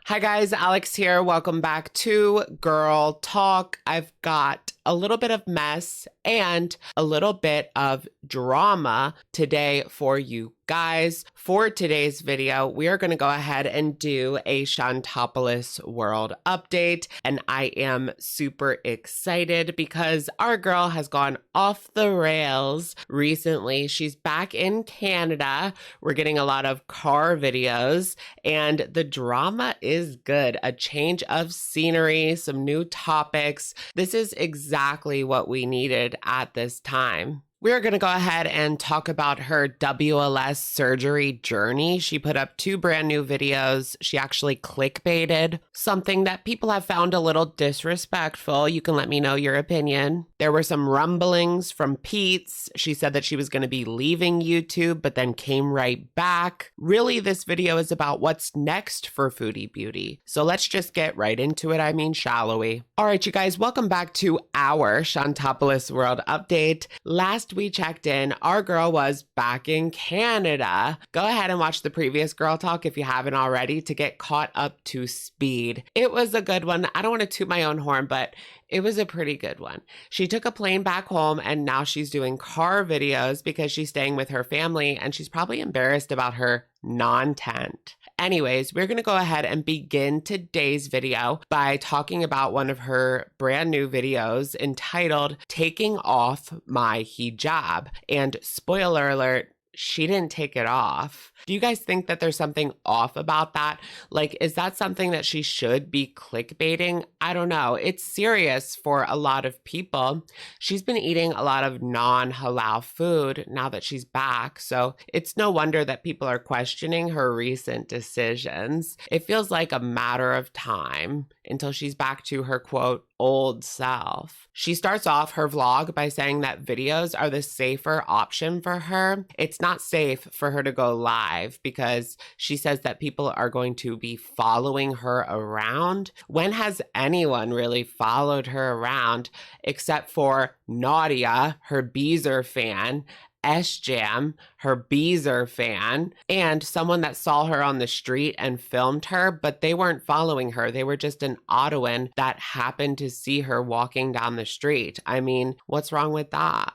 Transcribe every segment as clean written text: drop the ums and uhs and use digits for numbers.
Hi guys, Alex here. Welcome back to Girl Talk. I've got a little bit of mess and a little bit of drama today for you guys. For today's video, we are going to go ahead and do a Shantopolis world update, and I am super excited because our girl has gone off the rails recently. She's back in Canada. We're getting a lot of car videos, and the drama is good. A change of scenery, some new topics. This is exactly what we needed at this time. We're going to go ahead and talk about her WLS surgery journey. She put up 2 brand new videos. She actually clickbaited, something that people have found a little disrespectful. You can let me know your opinion. There were some rumblings from Pete's. She said that she was going to be leaving YouTube, but then came right back. Really, this video is about what's next for Foodie Beauty. So let's just get right into it. Shall we? All right, you guys, welcome back to our Shantopolis world update. Last we checked in, our girl was back in Canada. Go ahead and watch the previous Girl Talk if you haven't already to get caught up to speed. It was a good one. I don't want to toot my own horn, but it was a pretty good one. She took a plane back home and now she's doing car videos because she's staying with her family and she's probably embarrassed about her non-tent. Anyways, we're going to go ahead and begin today's video by talking about one of her brand new videos entitled Taking Off My Hijab. And spoiler alert, she didn't take it off. Do you guys think that there's something off about that? Like, is that something that she should be clickbaiting? I don't know. It's serious for a lot of people. She's been eating a lot of non-halal food now that she's back, so it's no wonder that people are questioning her recent decisions. It feels like a matter of time until she's back to her, quote, old self. She starts off her vlog by saying that videos are the safer option for her. It's not safe for her to go live because she says that people are going to be following her around. When has anyone really followed her around except for Nadia, her Beezer fan, S-Jam, her Beezer fan, and someone that saw her on the street and filmed her, but they weren't following her. They were just an Ottawan that happened to see her walking down the street. I mean, what's wrong with that?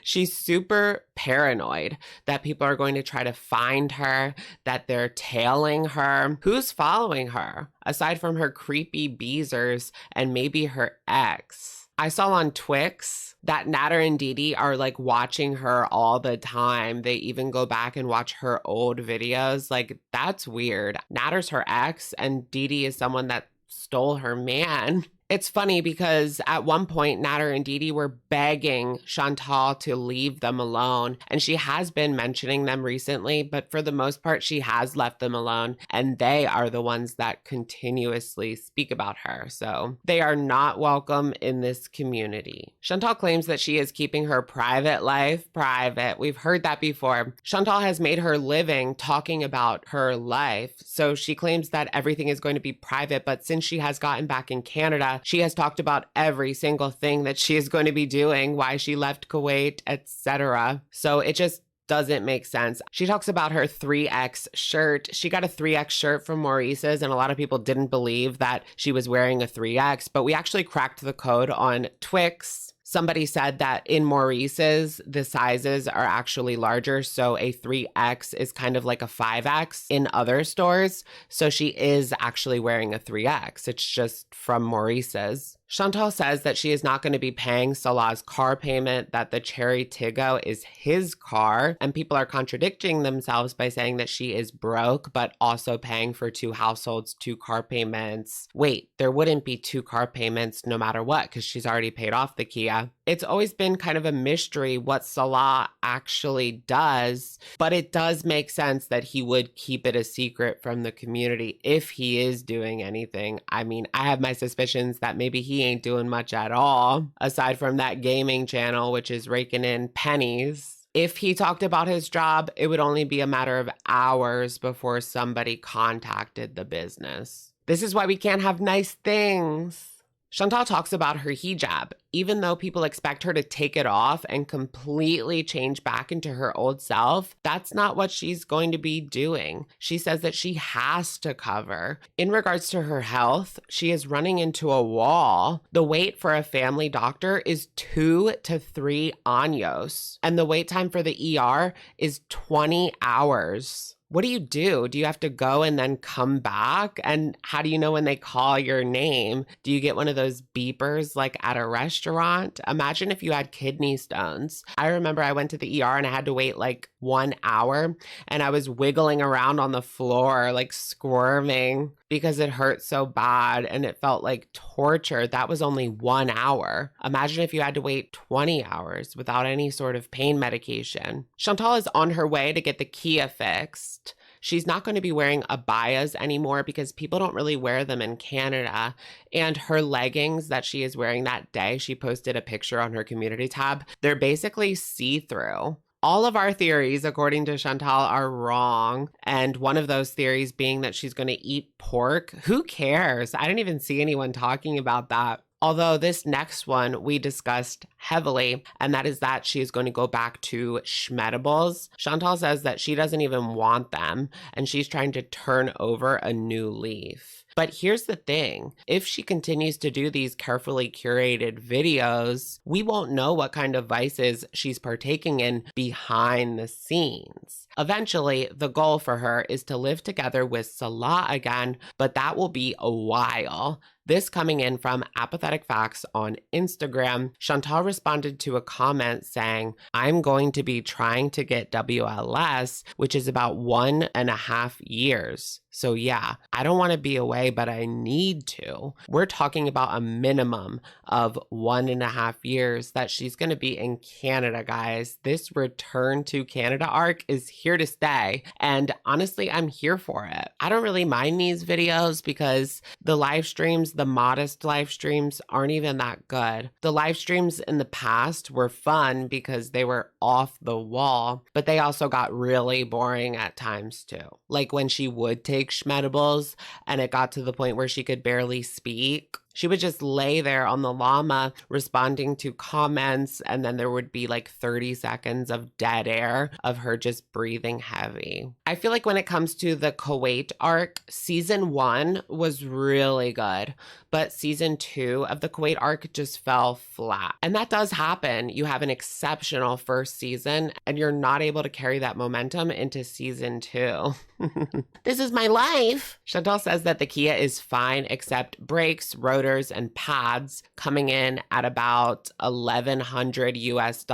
She's super paranoid that people are going to try to find her, that they're tailing her. Who's following her? Aside from her creepy Beezers and maybe her ex. I saw on Twix that Natter and Didi are like watching her all the time. They even go back and watch her old videos. Like, that's weird. Natter's her ex and Didi is someone that stole her man. It's funny because at one point, Natter and Didi were begging Chantal to leave them alone. And she has been mentioning them recently, but for the most part, she has left them alone. And they are the ones that continuously speak about her. So they are not welcome in this community. Chantal claims that she is keeping her private life private. We've heard that before. Chantal has made her living talking about her life. So she claims that everything is going to be private. But since she has gotten back in Canada, she has talked about every single thing that she is going to be doing, why she left Kuwait, etc. So it just doesn't make sense. She talks about her 3X shirt. She got a 3X shirt from Maurice's, and a lot of people didn't believe that she was wearing a 3X, but we actually cracked the code on Twix. Somebody said that in Maurice's, the sizes are actually larger, so a 3X is kind of like a 5X in other stores. So she is actually wearing a 3X. It's just from Maurice's. Chantal says that she is not going to be paying Salah's car payment, that the Cherry Tiggo is his car, and people are contradicting themselves by saying that she is broke, but also paying for 2 households, 2 car payments. Wait, there wouldn't be 2 car payments no matter what, because she's already paid off the Kia. It's always been kind of a mystery what Salah actually does, but it does make sense that he would keep it a secret from the community if he is doing anything. I mean, I have my suspicions that maybe he ain't doing much at all, aside from that gaming channel, which is raking in pennies. If he talked about his job, it would only be a matter of hours before somebody contacted the business. This is why we can't have nice things. Chantal talks about her hijab. Even though people expect her to take it off and completely change back into her old self, that's not what she's going to be doing. She says that she has to cover. In regards to her health, she is running into a wall. The wait for a family doctor is 2 to 3 años, and the wait time for the ER is 20 hours. What do you do? Do you have to go and then come back? And how do you know when they call your name? Do you get one of those beepers like at a restaurant? Imagine if you had kidney stones. I remember I went to the ER and I had to wait like 1 hour, and I was wiggling around on the floor, like squirming because it hurt so bad and it felt like torture. That was only 1 hour. Imagine if you had to wait 20 hours without any sort of pain medication. Chantal is on her way to get the Kia fixed. She's not going to be wearing abayas anymore because people don't really wear them in Canada. And her leggings that she is wearing that day, she posted a picture on her community tab. They're basically see-through. All of our theories, according to Chantal, are wrong. And one of those theories being that she's going to eat pork. Who cares? I didn't even see anyone talking about that. Although this next one we discussed heavily, and that is that she is going to go back to schmedibles. Chantal says that she doesn't even want them, and she's trying to turn over a new leaf. But here's the thing. If she continues to do these carefully curated videos, we won't know what kind of vices she's partaking in behind the scenes. Eventually, the goal for her is to live together with Salah again, but that will be a while. This coming in from Apathetic Facts on Instagram. Chantal responded to a comment saying, I'm going to be trying to get WLS, which is about 1.5 years. So yeah, I don't want to be away, but I need to. We're talking about a minimum of 1.5 years that she's going to be in Canada, guys. This return to Canada arc is here to stay. And honestly, I'm here for it. I don't really mind these videos because the live streams, the modest live streams, aren't even that good. The live streams in the past were fun because they were off the wall, but they also got really boring at times too. Like when she would take schmedibles and it got to the point where she could barely speak. She would just lay there on the llama responding to comments, and then there would be like 30 seconds of dead air of her just breathing heavy. I feel like when it comes to the Kuwait arc, season 1 was really good, but season 2 of the Kuwait arc just fell flat. And that does happen. You have an exceptional first season and you're not able to carry that momentum into season 2. This is my life. Chantal says that the Kia is fine except brakes, rotors, and pads, coming in at about $1,100 US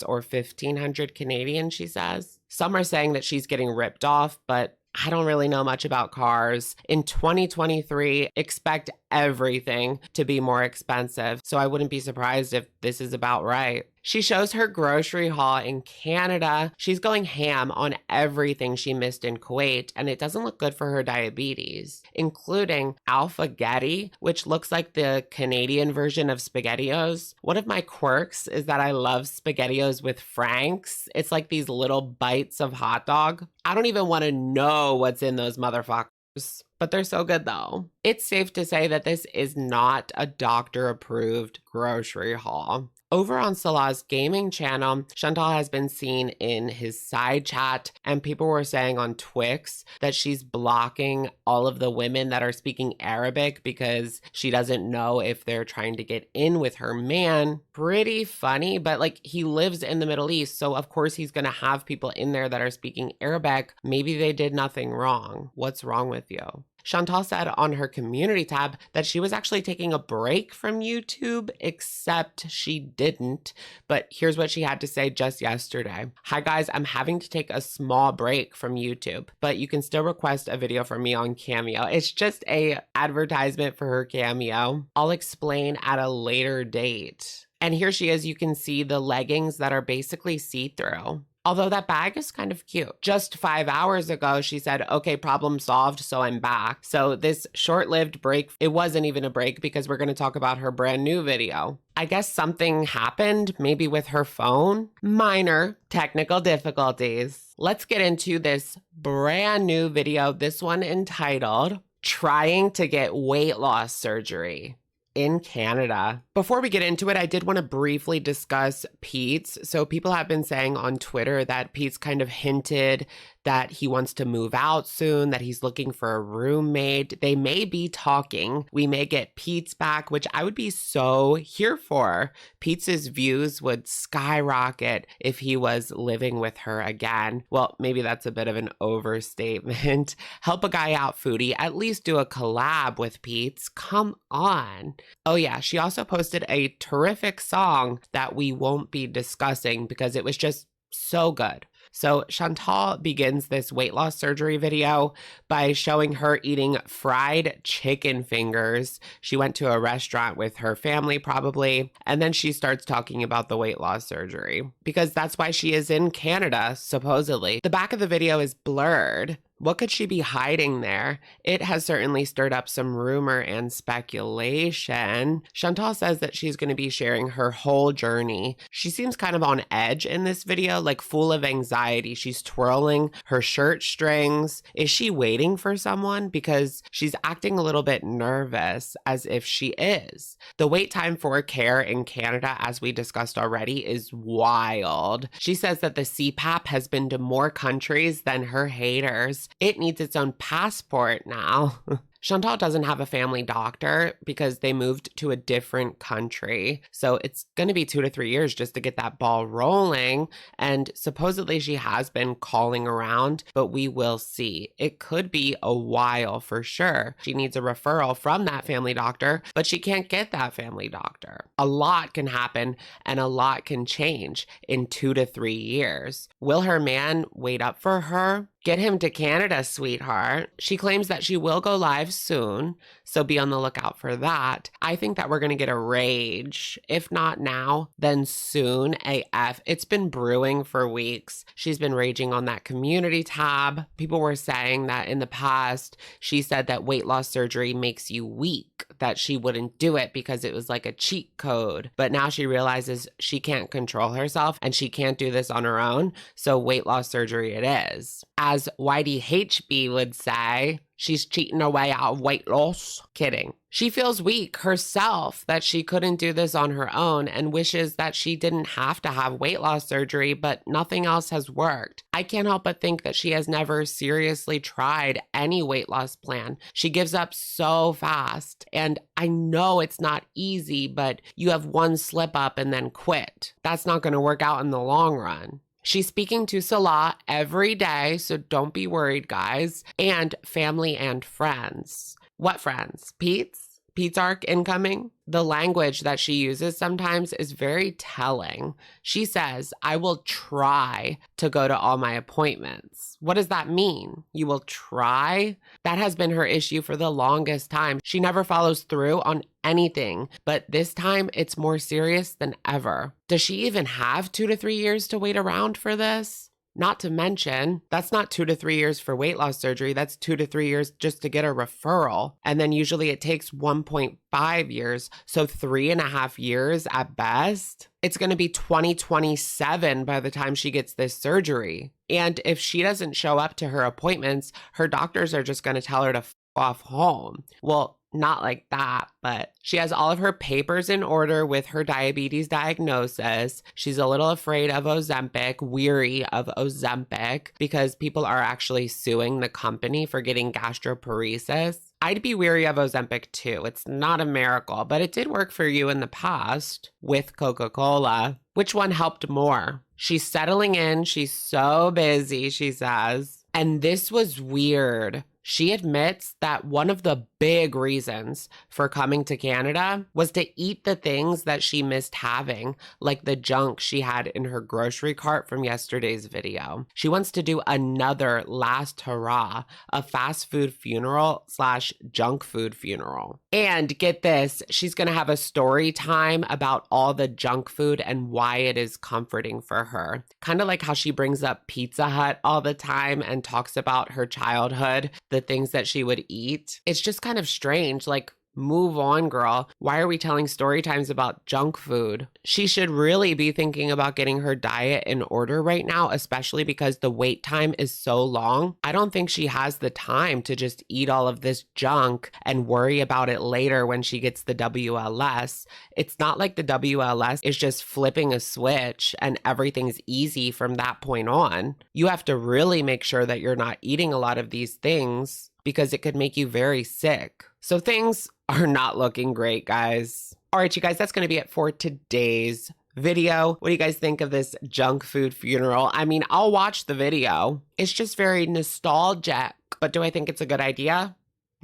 or 1,500 Canadian, she says. Some are saying that she's getting ripped off, but I don't really know much about cars. In 2023, expect everything to be more expensive, so I wouldn't be surprised if this is about right. She shows her grocery haul in Canada. She's going ham on everything she missed in Kuwait, and it doesn't look good for her diabetes, including alphagetti, which looks like the Canadian version of SpaghettiOs. One of my quirks is that I love SpaghettiOs with Franks. It's like these little bites of hot dog. I don't even want to know what's in those motherfuckers, but they're so good though. It's safe to say that this is not a doctor-approved grocery haul. Over on Salah's gaming channel, Chantal has been seen in his side chat, and people were saying on Twix that she's blocking all of the women that are speaking Arabic because she doesn't know if they're trying to get in with her man. Pretty funny, but like, he lives in the Middle East, so of course he's gonna have people in there that are speaking Arabic. Maybe they did nothing wrong. What's wrong with you? Chantal said on her community tab that she was actually taking a break from YouTube, except she didn't. But here's what she had to say just yesterday. Hi guys, I'm having to take a small break from YouTube, but you can still request a video from me on Cameo. It's just a advertisement for her Cameo. I'll explain at a later date. And here she is. You can see the leggings that are basically see-through. Although that bag is kind of cute. Just 5 hours ago, she said, okay, problem solved, so I'm back. So this short-lived break, it wasn't even a break because we're going to talk about her brand new video. I guess something happened, maybe with her phone. Minor technical difficulties. Let's get into this brand new video, this one entitled, Trying to Get Weight Loss Surgery. in Canada. Before we get into it, I did want to briefly discuss Pete's. So people have been saying on Twitter that Pete's kind of hinted that he wants to move out soon, that he's looking for a roommate. They may be talking. We may get Pete's back, which I would be so here for. Pete's views would skyrocket if he was living with her again. Well, maybe that's a bit of an overstatement. Help a guy out, Foodie. At least do a collab with Pete's. Come on. Oh yeah, she also posted a terrific song that we won't be discussing because it was just so good. So Chantal begins this weight loss surgery video by showing her eating fried chicken fingers. She went to a restaurant with her family probably, and then she starts talking about the weight loss surgery because that's why she is in Canada, supposedly. The back of the video is blurred. What could she be hiding there? It has certainly stirred up some rumor and speculation. Chantal says that she's going to be sharing her whole journey. She seems kind of on edge in this video, like full of anxiety. She's twirling her shirt strings. Is she waiting for someone? Because she's acting a little bit nervous, as if she is. The wait time for care in Canada, as we discussed already, is wild. She says that the CPAP has been to more countries than her haters. It needs its own passport now. Chantal doesn't have a family doctor because they moved to a different country. So it's going to be 2 to 3 years just to get that ball rolling. And supposedly she has been calling around, but we will see. It could be a while for sure. She needs a referral from that family doctor, but she can't get that family doctor. A lot can happen and a lot can change in 2 to 3 years. Will her man wait up for her? Get him to Canada, sweetheart. She claims that she will go live soon, so be on the lookout for that. I think that we're going to get a rage. If not now, then soon AF. It's been brewing for weeks. She's been raging on that community tab. People were saying that in the past, she said that weight loss surgery makes you weak, that she wouldn't do it because it was like a cheat code. But now she realizes she can't control herself and she can't do this on her own, so weight loss surgery it is. As Whitey HB would say, she's cheating her way out of weight loss. Kidding. She feels weak herself that she couldn't do this on her own and wishes that she didn't have to have weight loss surgery, but nothing else has worked. I can't help but think that she has never seriously tried any weight loss plan. She gives up so fast. And I know it's not easy, but you have one slip up and then quit. That's not going to work out in the long run. She's speaking to Salah every day, so don't be worried, guys, and family and friends. What friends? Pete's? Pete's arc incoming? The language that she uses sometimes is very telling. She says, I will try to go to all my appointments. What does that mean? You will try? That has been her issue for the longest time. She never follows through on anything, but this time it's more serious than ever. Does she even have 2 to 3 years to wait around for this? Not to mention, that's not 2 to 3 years for weight loss surgery. That's 2 to 3 years just to get a referral. And then usually it takes 1.5 years. So 3.5 years at best. It's going to be 2027 by the time she gets this surgery. And if she doesn't show up to her appointments, her doctors are just going to tell her to f off home. Well, not like that, but she has all of her papers in order with her diabetes diagnosis. She's a little afraid of Ozempic, weary of Ozempic, because people are actually suing the company for getting gastroparesis. I'd be weary of Ozempic too. It's not a miracle, but it did work for you in the past with Coca-Cola. Which one helped more? She's settling in. She's so busy, she says. And this was weird. She admits that one of the big reasons for coming to Canada was to eat the things that she missed having, like the junk she had in her grocery cart from yesterday's video. She wants to do another last hurrah, a fast food funeral / junk food funeral. And get this, she's going to have a story time about all the junk food and why it is comforting for her. Kind of like how she brings up Pizza Hut all the time and talks about her childhood, the things that she would eat. It's just kind of strange. Like, Move on, girl. Why are we telling story times about junk food? She should really be thinking about getting her diet in order right now, especially because the wait time is so long. I don't think she has the time to just eat all of this junk and worry about it later when she gets the WLS. It's not like the WLS is just flipping a switch and everything's easy from that point on. You have to really make sure that you're not eating a lot of these things because it could make you very sick. So things are not looking great, guys. All right, you guys, that's going to be it for today's video. What do you guys think of this junk food funeral? I mean, I'll watch the video. It's just very nostalgic. But do I think it's a good idea?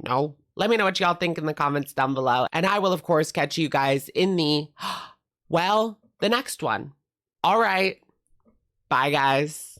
No. Let me know what y'all think in the comments down below. And I will, of course, catch you guys in the, well, the next one. All right. Bye, guys.